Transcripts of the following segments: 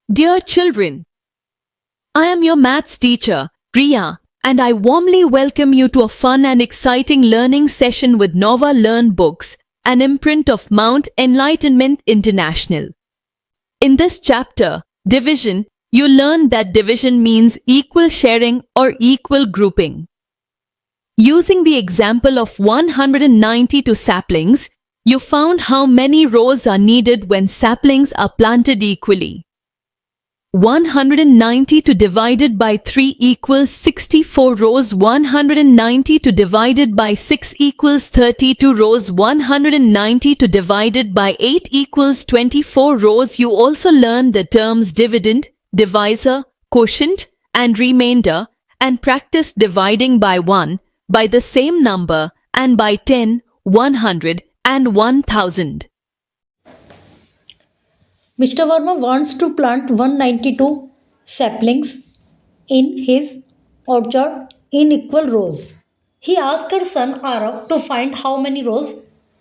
Dear children, I am your maths teacher, Priya, and I warmly welcome you to a fun and exciting learning session with Nova Learn Books, an imprint of Mount Enlightenment International. In this chapter, Division, you learn that division means equal sharing or equal grouping. Using the example of 192 saplings, you found how many rows are needed when saplings are planted equally. 192 divided by 3 equals 64 rows. 192 divided by 6 equals 32 rows. 192 divided by 8 equals 24 rows. You also learn the terms dividend, divisor, quotient, and remainder, and practice dividing by 1, by the same number, and by 10, 100, and 1000. Mr. Verma wants to plant 192 saplings in his orchard in equal rows. He asked her son Arav to find how many rows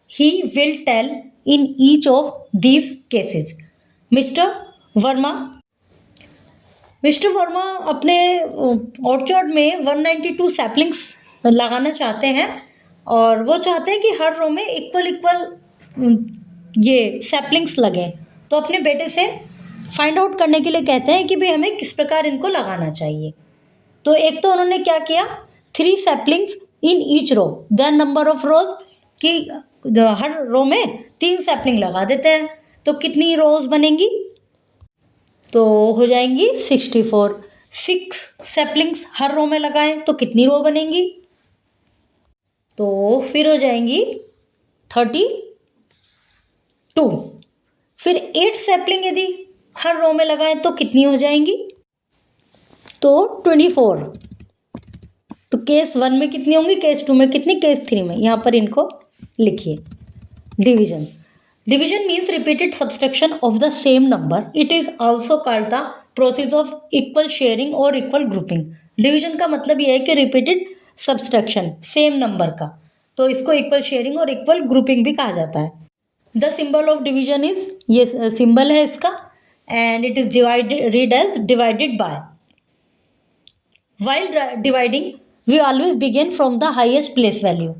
he will tell in each of these cases. Mr. Verma अपने orchard में 192 saplings लगाना चाहते हैं और वो चाहते हैं कि हर रो में इक्वल ये सैपलिंग्स लगें। तो अपने बेटे से फाइंड आउट करने के लिए कहते हैं कि भाई हमें किस प्रकार इनको लगाना चाहिए। तो एक तो उन्होंने क्या किया, 3 saplings in each row, the number of rows कि हर रो में 3 सैपलिंग लगा देते हैं। तो कितनी रोज बनेंगी, तो हो जाएंगी 64। 6 सैपलिंग्स हर रो में लगाएं तो कितनी रो बनेंगी, तो फिर हो जाएंगी 32। फिर 8 सैपलिंग यदि हर रो में लगाएं तो कितनी हो जाएंगी, तो 24। तो केस 1 में कितनी होंगी, केस 2 में कितनी, केस 3 में। यहाँ पर इनको लिखिए। Division means repeated subtraction of the same number. It is also called the process of equal sharing or equal grouping. Division का मतलब यह है कि repeated subtraction same number का, तो इसको equal sharing और equal grouping भी कहा जाता है। The symbol of division is, ये symbol है इसका, and it is read as divided by. While dividing, we always begin from the highest place value.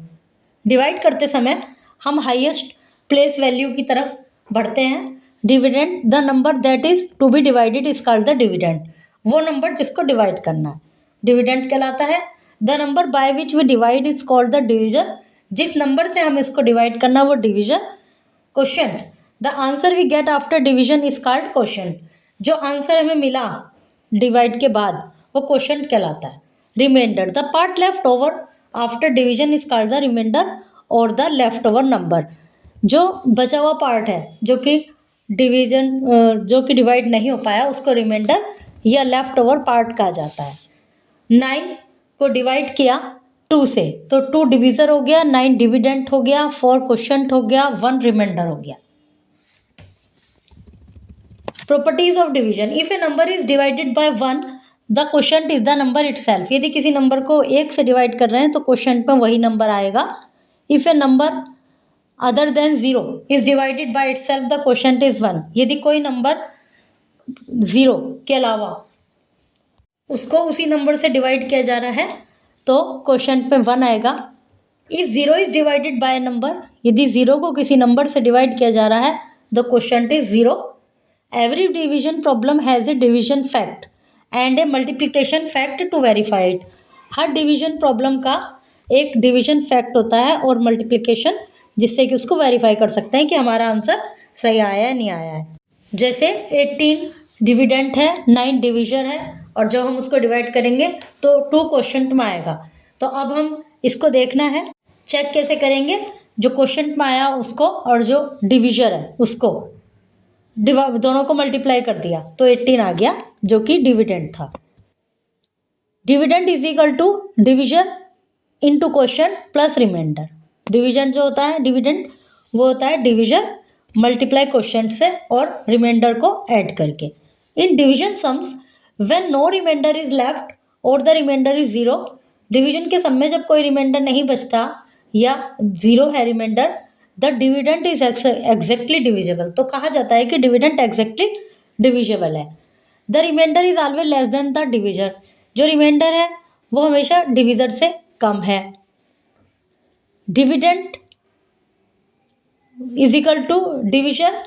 Divide करते समय हम highest प्लेस वैल्यू की तरफ बढ़ते हैं। Dividend, the number that is to be divided is called the dividend. वो नंबर जिसको डिवाइड करना है डिविडेंड कहलाता है। The number by which we divide is called the division. जिस नंबर से हम इसको डिवाइड करना वो division. Quotient, the answer we get after division is called quotient. जो आंसर हमें मिला डिवाइड के बाद वो क्वोशिएंट कहलाता है। Remainder, the part left over after division is called the remainder और द लेफ्ट ओवर नंबर। जो बचा हुआ पार्ट है जो कि डिवाइड नहीं हो पाया उसको रिमाइंडर या लेफ्ट ओवर पार्ट कहा जाता है। 9 को डिवाइड किया 2 से, तो 2 डिविजर हो गया, 9 डिविडेंट हो गया, 4 क्वोशिएंट हो गया, 1 रिमाइंडर हो गया। Properties of division, if A number is divided by 1 the quotient is the number itself. यदि किसी नंबर को 1 से डिवाइड कर रहे हैं तो क्वोशिएंट में वही नंबर आएगा। If A number other than 0 is divided by itself the quotient is 1। यदि कोई नंबर 0 के अलावा उसको उसी नंबर से डिवाइड किया जा रहा है तो क्वोशिएंट में 1 आएगा। If 0 is divided by number, यदि 0 को किसी नंबर से डिवाइड किया जा रहा है the quotient is 0। Every division problem has a division fact and a multiplication fact to verify it. हर डिवीजन प्रॉब्लम का एक डिवीजन फैक्ट होता है और मल्टीप्लिकेशन, जिससे कि उसको वेरीफाई कर सकते हैं कि हमारा आंसर सही आया है नहीं आया है। जैसे 18 डिविडेंट है, 9 डिविजर है और जब हम उसको डिवाइड करेंगे तो 2 क्वोशिएंट में आएगा। तो अब हम इसको देखना है, चेक कैसे करेंगे, जो क्वोशिएंट में आया उसको और जो डिविजर है उसको दोनों को मल्टीप्लाई कर दिया तो 18 आ गया जो कि डिविडेंट था। Dividend is equal to divisor into quotient plus remainder. Division जो होता है डिविडेंड वो होता है डिवीजन मल्टीप्लाई क्वोशिएंट से और रिमाइंडर को ऐड करके। In division sums when no remainder is left और द रिमाइंडर इज 0, डिवीजन के सम में जब कोई रिमाइंडर नहीं बचता या 0 है remainder, the dividend is exactly divisible. तो कहा जाता है कि डिविडेंड एग्जैक्टली डिविजिबल है। The remainder is always less than the divisor, जो रिमाइंडर है वो हमेशा डिविजर से कम है। Dividend is equal to division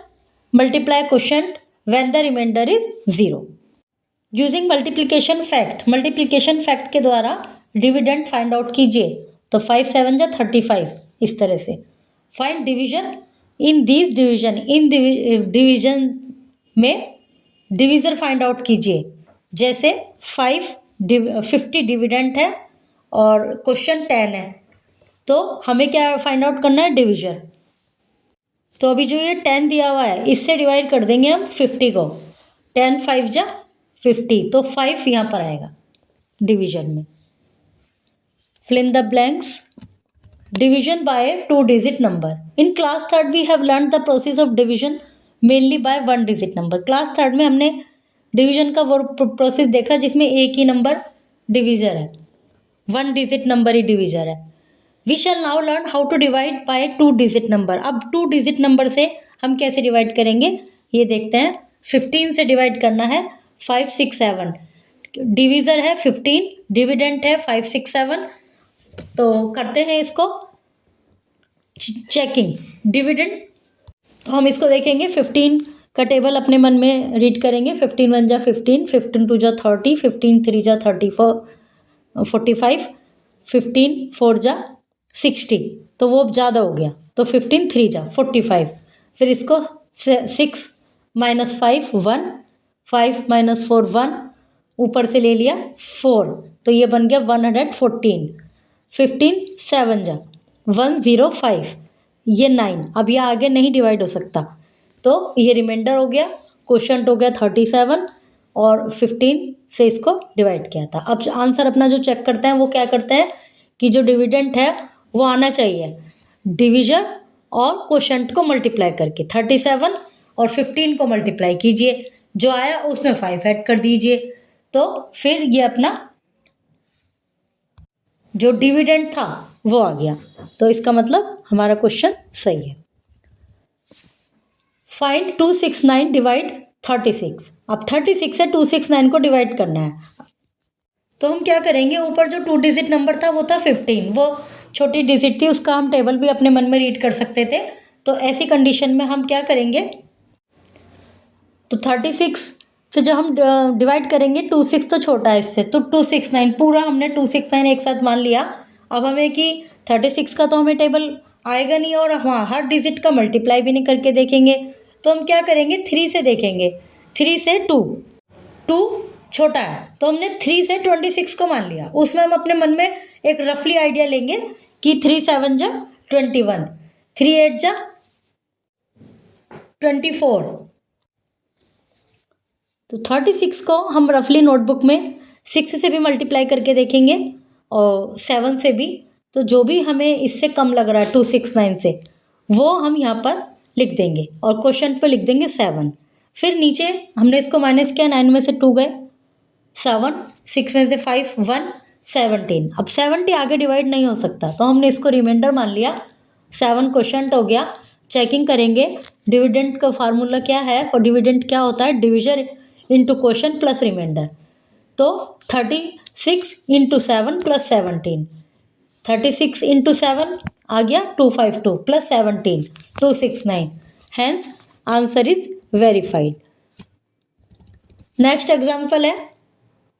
multiply quotient when the remainder is 0। Using multiplication fact, multiplication fact के द्वारा डिविडेंड फाइंड आउट कीजिए। तो 5 7 जा 35, इस तरह से। Find division in this division, in division में डिविजर फाइंड आउट कीजिए। जैसे 50 डिविडेंड है और क्वेश्चन 10 है, तो हमें क्या फाइंड आउट करना है? डिविजर। तो अभी जो ये 10 दिया हुआ है इससे डिवाइड कर देंगे हम 50 को। 10 5 जा 50, तो 5 यहाँ पर आएगा डिवीजन में। Fill in the blanks. Division by 2 digit number. In class third we have learn the process of division mainly by 1 digit number. Class third में हमने डिवीजन का वो प्रोसेस देखा जिसमें एक ही नंबर डिविजर है, 1 डिजिट नंबर ही डिविजर है। We shall now learn how to divide by 2 digit number. अब 2 डिजिट नंबर से हम कैसे डिवाइड करेंगे ये देखते हैं। 15 से डिवाइड करना है 5 6 7, डिविजर है 15, डिविडेंट है 5 6 7। तो करते हैं इसको चेकिंग। डिविडेंड, तो हम इसको देखेंगे 15 का टेबल अपने मन में रीड करेंगे। 15 1 जा 15, 15 2 जा 30, 15 3 जा 45, 15 4 जा 60, तो वो ज़्यादा हो गया, तो 15 3 जा 45। फिर इसको 6 माइनस 5 1, 5 माइनस 4 1, ऊपर से ले लिया 4, तो ये बन गया 114। 15 7 जा 105, ये 9। अब ये आगे नहीं डिवाइड हो सकता, तो ये रिमाइंडर हो गया, क्वोशिएंट हो गया 37 और 15 से इसको डिवाइड किया था। अब आंसर अपना जो चेक करते हैं वो क्या करते हैं कि जो डिविडेंट है वो आना चाहिए डिविजन और क्वोशिएंट को मल्टीप्लाई करके। 37 और 15 को मल्टीप्लाई कीजिए, जो आया उसमें 5 ऐड कर दीजिए, तो फिर ये अपना जो डिविडेंड था वो आ गया। तो इसका मतलब हमारा क्वेश्चन सही है। Find 269 divide 36। अब 36 से 269 को डिवाइड करना है, तो हम क्या करेंगे? ऊपर जो 2 डिजिट नंबर था वो था 15, वो छोटी डिजिट थी, उसका हम टेबल भी अपने मन में रीड कर सकते थे। तो ऐसी कंडीशन में हम क्या करेंगे? तो 36 से जब हम डिवाइड करेंगे, 26 तो छोटा है इससे, तो 269 पूरा हमने 269 एक साथ मान लिया। अब हमें कि 36 का तो हमें टेबल आएगा नहीं और हाँ हर डिजिट का मल्टीप्लाई भी नहीं करके देखेंगे, तो हम क्या करेंगे? 3 से देखेंगे। 3 से 2 छोटा है, तो हमने 3 से 26 को मान लिया। उसमें हम अपने मन में एक रफली आइडिया लेंगे कि 3 7 जा 21, 3 8 जा 24। तो 36 को हम रफली नोटबुक में 6 से भी मल्टीप्लाई करके देखेंगे और 7 से भी। तो जो भी हमें इससे कम लग रहा है 269 से, वो हम यहाँ पर लिख देंगे और क्वेश्चन पे लिख देंगे 7। फिर नीचे हमने इसको माइनस किया, 9 में से 2 गए, 7, 6 में से 5 1, 17। अब 70 आगे डिवाइड नहीं हो सकता, तो हमने इसको रिमाइंडर मान लिया। 7 क्वेश्चन हो गया। चेकिंग करेंगे डिविडेंड का फार्मूला क्या है, और डिविडेंड क्या होता है? Division into question plus remainder. तो 36 इंटू 7 प्लस 17, 36 इंटू 7 आ गया 252 plus 17 269। Hence answer is verified. Next example है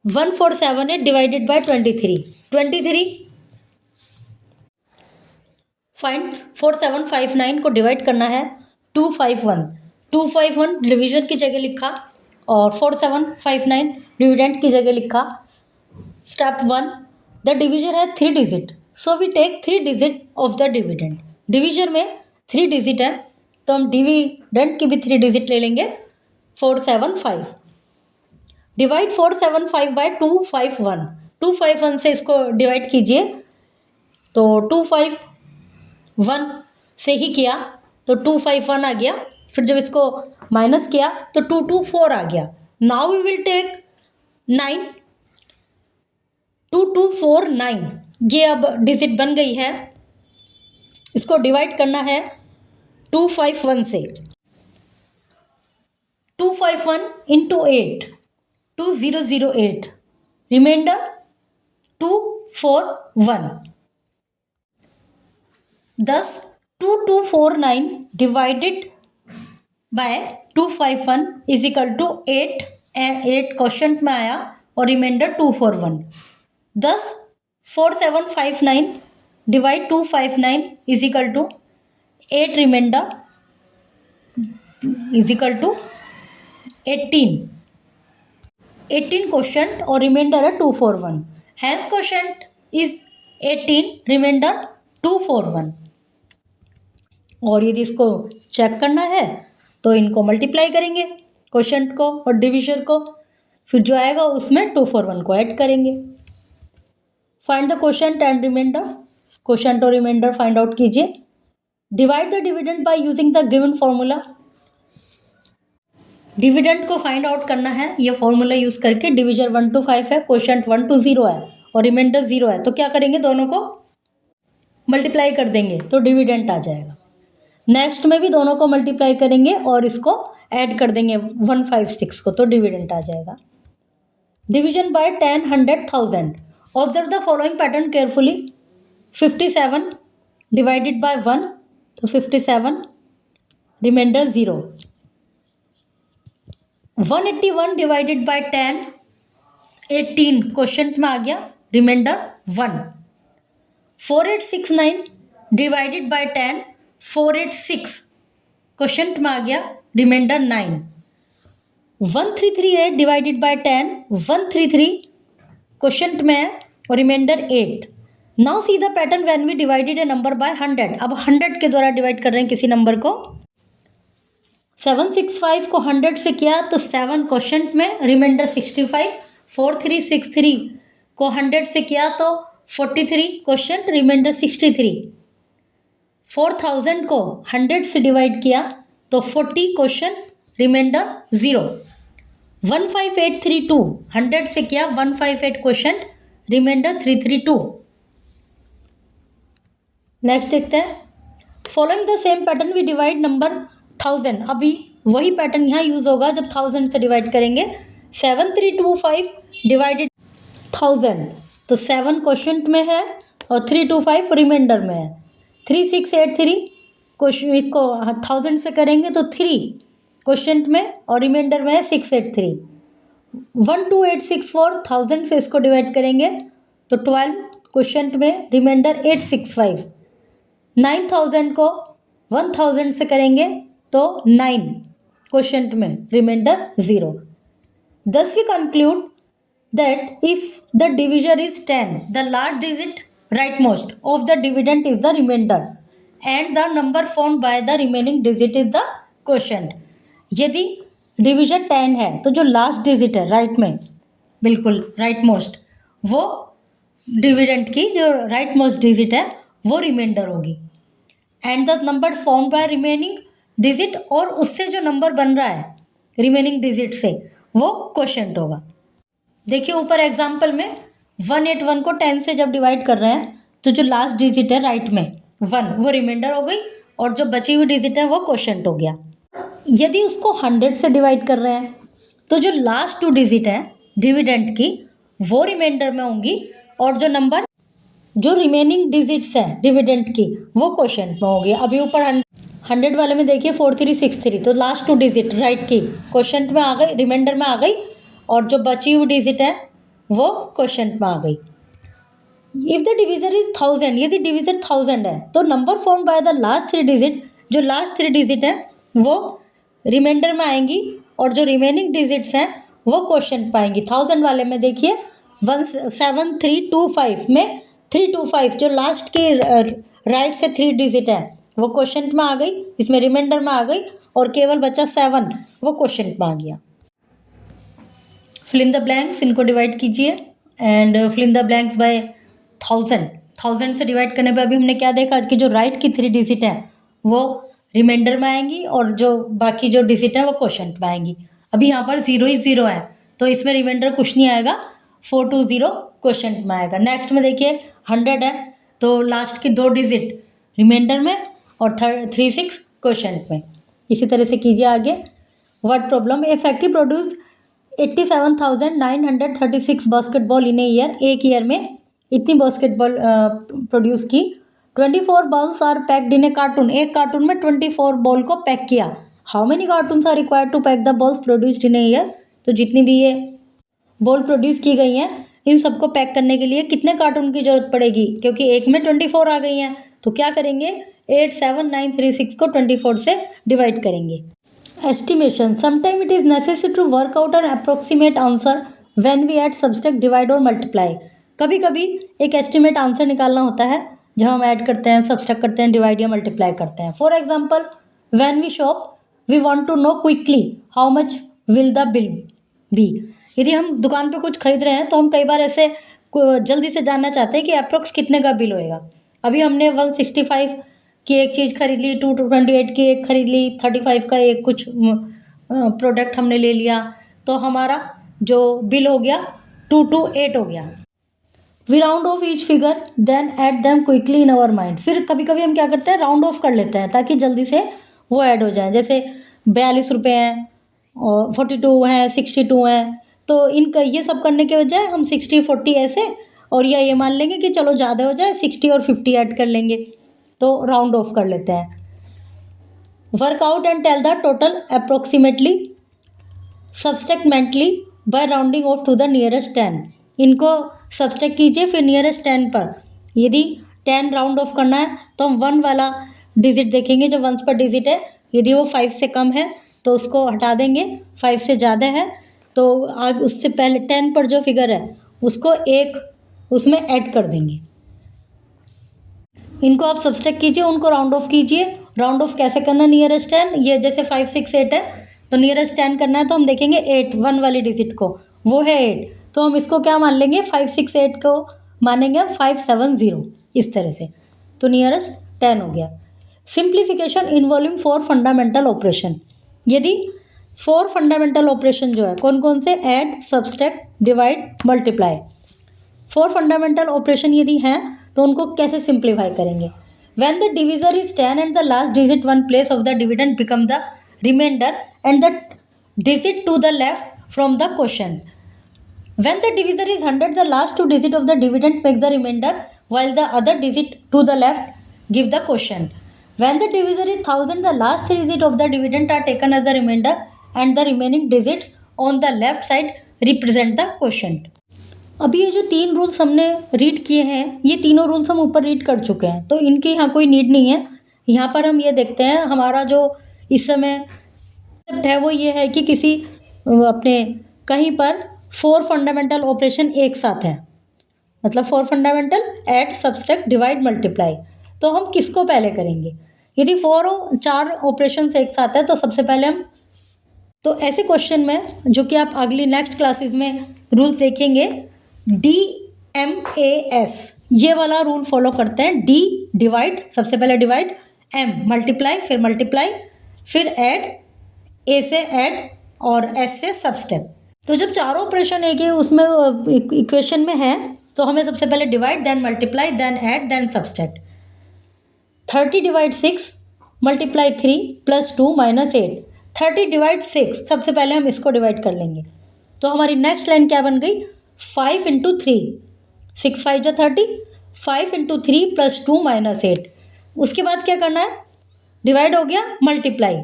1478 डिवाइडेड बाय 23। फाइंड 4759 को डिवाइड करना है 251 डिवीजन की जगह लिखा और 4759 डिविडेंड की जगह लिखा। स्टेप 1, द डिविजन है 3 digit, so we take 3 digit of the dividend. Division में 3 डिजिट है, तो हम डिविडेंड की भी 3 डिजिट ले लेंगे। 475 डिवाइड 475 बाय 251। 251 से इसको डिवाइड कीजिए, तो 251 से ही किया तो 251 आ गया। फिर जब इसको माइनस किया तो 224 आ गया। नाउ वी विल टेक 9, 2249, ये अब डिजिट बन गई है। इसको डिवाइड करना है 251 से। 251 into 8, 2008, remainder 241. Thus 2249 divided by 251 is equal to 8 and 8 question में आया और reminder 241. Thus 4759 divide 259 is equal to 8 remainder is equal to 18. 18 question और रिमाइंडर है 241. Hence question is 18 remainder 241. और यदि इसको चेक करना है तो इनको मल्टीप्लाई करेंगे क्वेश्चन को और डिविजन को, फिर जो आएगा उसमें 241 को ऐड करेंगे. Find the question and remainder. Question और रिमाइंडर फाइंड आउट कीजिए. Divide the dividend by using the given formula. Dividend को फाइंड आउट करना है ये फॉर्मूला यूज करके. डिविजन 1 to 5 है, क्वेश्चन 1 to 0 है और रिमाइंडर 0 है, तो क्या करेंगे दोनों को मल्टीप्लाई कर देंगे तो डिविडेंड आ जाएगा. नेक्स्ट में भी दोनों को मल्टीप्लाई करेंगे और इसको ऐड कर देंगे 156 को, तो डिविडेंड आ जाएगा. Division bye 10, 100, 1000. Observe the following pattern carefully. 57 divided by 1 तो 57, रिमाइंडर 0. 181 डिवाइडेड बाय 10, 18 क्वेश्चन में आ गया, रिमाइंडर 1. 4869 डिवाइडेड बाय 10, 486 क्वेश्चन में आ गया, रिमाइंडर 9. 1338 डिवाइडेड बाय 10, 133 क्वेश्चन में है और remainder 8. Now see the pattern when we divided a number by 100. अब 100 के द्वारा डिवाइड कर रहे हैं किसी नंबर को. 765 को 100 से किया तो 7 क्वेश्चन में, रिमाइंडर 65. 4363 को 100 से किया तो 43 क्वेश्चन, रिमाइंडर 63. 4000 को 100 से डिवाइड किया तो 40 क्वेश्चन, रिमाइंडर 0. 15832 100 से किया 158 क्वेश्चन, रिमाइंडर 332. नेक्स्ट देखते हैं. Following the same pattern we divide number 1000. अभी वही पैटर्न यहाँ यूज होगा जब 1000 से डिवाइड करेंगे. 7325 डिवाइडेड 1000 तो 7 क्वेश्चन में है और 325 रिमाइंडर में है. 3683 क्वेश्चन, इसको 1000 से करेंगे तो 3 क्वेश्चन में और रिमाइंडर में है 683. 12864 1000 से इसको डिवाइड करेंगे तो 12 क्वेश्चन में, रिमाइंडर 865. 9000 को 1000 से करेंगे तो 9 क्वेश्चन में, reminder 0. Thus we conclude that if the divisor is 10, the last digit rightmost of the dividend is the remainder and the number formed by the remaining digit is the quotient. यदि division 10 है तो जो last digit है right में, बिल्कुल right most, वो dividend की जो राइट मोस्ट डिजिट है वो रिमाइंडर होगी. And the number form by remaining digit, और उससे जो नंबर बन रहा है रिमेनिंग डिजिट से, वो क्वोशंट होगा. देखिए ऊपर एग्जाम्पल में 181 को 10 से जब डिवाइड कर रहे हैं तो जो लास्ट डिजिट है राइट में 1 वो रिमाइंडर हो गई और जो बची हुई डिजिट है वो क्वोशंट हो गया. यदि उसको 100 से डिवाइड कर रहे हैं तो जो लास्ट 2 डिजिट है डिविडेंड की वो रिमाइंडर में होंगी और जो नंबर जो रिमेनिंग डिजिट्स हैं डिविडेंड की वो क्वोशंट में होगी. अभी ऊपर 100 वाले में देखिए 4363 तो लास्ट 2 डिजिट राइट की क्वोशंट में आ गई, रिमाइंडर में आ गई, और जो बची हुई डिजिट है वो क्वोशंट में आ गई. इफ़ द डिविजर इज 1000, यदि डिविजर 1000 है तो number form by the last 3 digit, जो लास्ट 3 डिजिट हैं वो रिमाइंडर में आएंगी और जो रिमेनिंग डिजिट्स हैं वो क्वोशंट में आएंगी. 1000 वाले में देखिए 17325 में 325 जो लास्ट की राइट से 3 डिजिट है वो क्वोशंट में आ गई, इसमें रिमाइंडर में आ गई, और केवल बचा 7 वो क्वोशंट में आ गया. फिल इन द ब्लैंक्स, इनको डिवाइड कीजिए and fill in the blanks by 1000 से डिवाइड करने पे अभी हमने क्या देखा कि जो राइट की 3 डिजिट हैं वो रिमाइंडर में आएंगी और जो बाकी जो डिजिट है वो क्वोशंट में आएंगी. अभी यहाँ पर 0 ही 0 है तो इसमें रिमाइंडर कुछ नहीं आएगा, 420 क्वोशंट में आएगा. नेक्स्ट में देखिए 100 है तो लास्ट की 2 डिजिट रिमाइंडर में और 36 क्वोशंट में. इसी तरह से कीजिए आगे. Word problem. A factory produce 87,936 basketball in a year, एक ईयर में इतनी बास्केटबॉल प्रोड्यूस की। 24 balls are packed in a carton, एक कार्टून में 24 बॉल को पैक किया। How many cartons are required to pack the balls produced in a year, तो जितनी भी ये बॉल प्रोड्यूस की गई हैं इन सबको पैक करने के लिए कितने कार्टून की जरूरत पड़ेगी, क्योंकि एक में 24 आ गई हैं, तो क्या करेंगे 87936 को 24 से डिवाइड करेंगे। Estimation, sometime it is necessary to work out an approximate answer when we add subtract divide और मल्टीप्लाई। कभी कभी एक एस्टिमेट आंसर निकालना होता है जब हम ऐड करते हैं, सब्सट्रैक्ट करते हैं, डिवाइड या मल्टीप्लाई करते हैं। For example, when we shop we want to know quickly how much will the bill be. यदि हम दुकान पे कुछ खरीद रहे हैं तो हम कई बार ऐसे जल्दी से जानना चाहते हैं कि अप्रोक्स कितने का बिल होएगा। अभी हमने 165 की एक चीज़ खरीद ली, 228 की एक खरीद ली, 35 का एक कुछ प्रोडक्ट हमने ले लिया, तो हमारा जो बिल हो गया 228 हो गया। We round off each figure then add them quickly in our mind. फिर कभी कभी हम क्या करते हैं, राउंड ऑफ कर लेते हैं ताकि जल्दी से वो ऐड हो जाए। जैसे 42 रुपये हैं और 42 हैं, 62 हैं, तो इनका ये सब करने के बजाय हम 60 40 ऐसे, और या ये मान लेंगे कि चलो ज़्यादा हो जाए 60 और 50 ऐड कर लेंगे, तो राउंड ऑफ कर लेते हैं। Work out and tell the total approximately subtract mentally by rounding off to the nearest 10। इनको सब्सट्रैक्ट कीजिए फिर नियरेस्ट 10 पर। यदि 10 राउंड ऑफ करना है तो हम 1 वाला डिजिट देखेंगे जो 1 पर डिजिट है, यदि वो 5 से कम है तो उसको हटा देंगे, 5 से ज़्यादा है तो आगे उससे पहले 10 पर जो फिगर है उसको एक उसमें ऐड कर देंगे। इनको आप सब्सट्रैक्ट कीजिए, उनको राउंड ऑफ कीजिए। राउंड ऑफ कैसे करना, नियरेस्ट 10, ये जैसे 5 6 8 है तो नियरेस्ट 10 करना है तो हम देखेंगे 8, 1 वाली डिजिट को, वो है 8, तो हम इसको क्या मान लेंगे 5 6 8 को मानेंगे हम 5 7 0, इस तरह से, तो नियरेस्ट 10 हो गया। Simplification involving 4 fundamental operation. यदि 4 फंडामेंटल ऑपरेशन जो है कौन कौन से, add, subtract, divide, multiply, 4 fundamental operation यदि हैं तो उनको कैसे सिंप्लीफाई करेंगे। When the divisor is 10 and the last digit 1 place of the dividend become the remainder and the digit to the left from the question. When the divisor is 100, the last 2 digits of the dividend make the remainder, while the other digit to the left give the quotient. When the divisor is 1000, the last 3 digits of the dividend are taken as the remainder, and the remaining digits on the left side represent the quotient. अभी ये जो 3 rules हमने read किए हैं, ये तीनों rules हम ऊपर रीड कर चुके हैं, तो इनकी यहाँ कोई नीड नहीं है। यहाँ पर हम ये देखते हैं हमारा जो इस समय है वो ये है कि किसी अपने कहीं पर 4 फंडामेंटल ऑपरेशन एक साथ हैं, मतलब 4 fundamental, add, subtract, divide, multiply, तो हम किसको पहले करेंगे। यदि 4 ऑपरेशन एक साथ है तो सबसे पहले हम, तो ऐसे क्वेश्चन में जो कि आप अगली नेक्स्ट क्लासेस में रूल्स देखेंगे, DMAS ये वाला रूल फॉलो करते हैं। D डिवाइड, सबसे पहले डिवाइड, M मल्टीप्लाई, फिर ऐड, A से ऐड और S से सब्सट्रैक्ट। तो जब चारों ऑपरेशन एक ही उसमें इक्वेशन में है तो हमें सबसे पहले divide, then multiply, then add, then subtract. 30 divide 6 multiply 3 plus 2 minus 8। 30 divide 6, सबसे पहले हम इसको डिवाइड कर लेंगे, तो हमारी नेक्स्ट लाइन क्या बन गई, 5 × 3, 6 5 जो 30, 5 × 3 प्लस 2 माइनस 8। उसके बाद क्या करना है, डिवाइड हो गया, मल्टीप्लाई,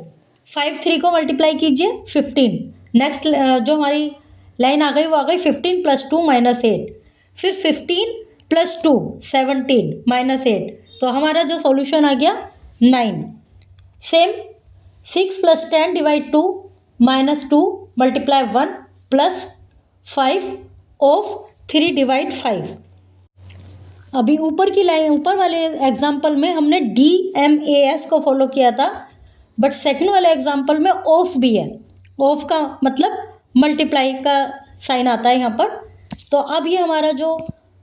5 3 को मल्टीप्लाई कीजिए 15। नेक्स्ट जो हमारी लाइन आ गई वो आ गई 15 प्लस 2 माइनस 8, फिर 15 प्लस 2 17 माइनस 8, तो हमारा जो सॉल्यूशन आ गया 9। Same 6 plus 10 divide 2 minus 2 multiply 1 plus 5 of 3 divide 5। अभी ऊपर की लाइन, ऊपर वाले एग्जाम्पल में हमने DMAS को फॉलो किया था, बट सेकंड वाले एग्जाम्पल में ऑफ भी है। ऑफ का मतलब मल्टीप्लाई का साइन आता है यहाँ पर, तो अब ये हमारा जो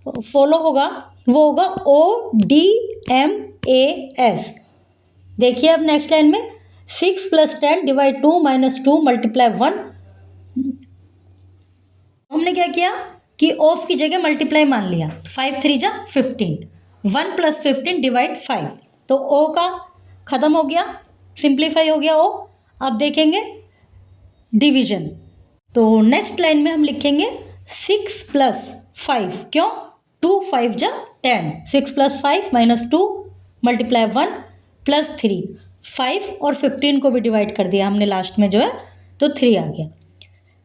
फॉलो होगा वो होगा ODMAS। देखिए अब नेक्स्ट लाइन में 6 प्लस 10 डिवाइड 2 माइनस 2 मल्टीप्लाई 1। हमने क्या किया कि ऑफ की जगह मल्टीप्लाई मान लिया, 5 3 जा 15, 1 प्लस 15 डिवाइड 5, तो ओ का ख़त्म हो गया, सिंप्लीफाई हो गया ओ। अब देखेंगे डिवीजन, तो नेक्स्ट लाइन में हम लिखेंगे 6 प्लस 5, क्यों 2 5 जा 10, 6 प्लस 5 माइनस 2 मल्टीप्लाई 1 प्लस 3, 5 और 15 को भी डिवाइड कर दिया हमने लास्ट में जो है, तो 3 आ गया।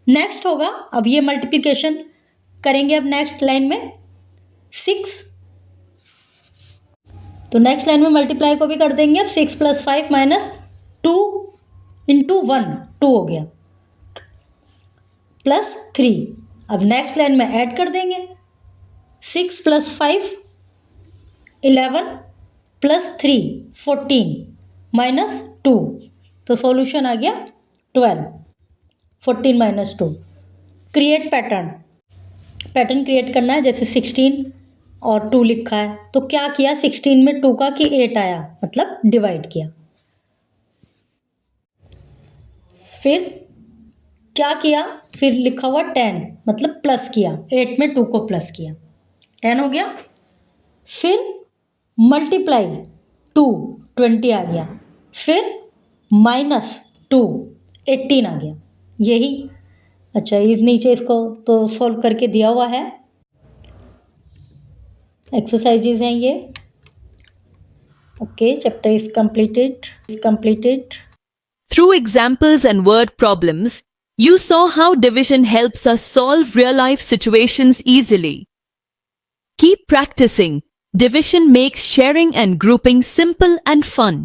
नेक्स्ट होगा, अब ये मल्टीप्लिकेशन करेंगे अब नेक्स्ट लाइन में 6, तो नेक्स्ट लाइन में मल्टीप्लाई को भी कर देंगे अब 6 प्लस 5 माइनस 2 इंटू 1, 2 हो गया प्लस 3। अब नेक्स्ट लाइन में ऐड कर देंगे 6 प्लस 5 11 प्लस 3 14 माइनस 2, तो सॉल्यूशन आ गया 12, 14 माइनस 2। क्रिएट पैटर्न क्रिएट करना है, जैसे 16 और 2 लिखा है, तो क्या किया 16 में 2 का कि 8 आया, मतलब डिवाइड किया। फिर क्या किया, फिर लिखा हुआ 10 मतलब प्लस किया, 8 में 2 को प्लस किया, 10 हो गया। फिर मल्टीप्लाई 2 20 आ गया, फिर माइनस 2 18 आ गया, यही। अच्छा, इस नीचे इसको तो सॉल्व करके दिया हुआ है, एक्सरसाइजेज हैं ये। Okay, chapter is completed. Through examples and word problems, you saw how division helps us solve real-life situations easily. Keep practicing. Division makes sharing and grouping simple and fun.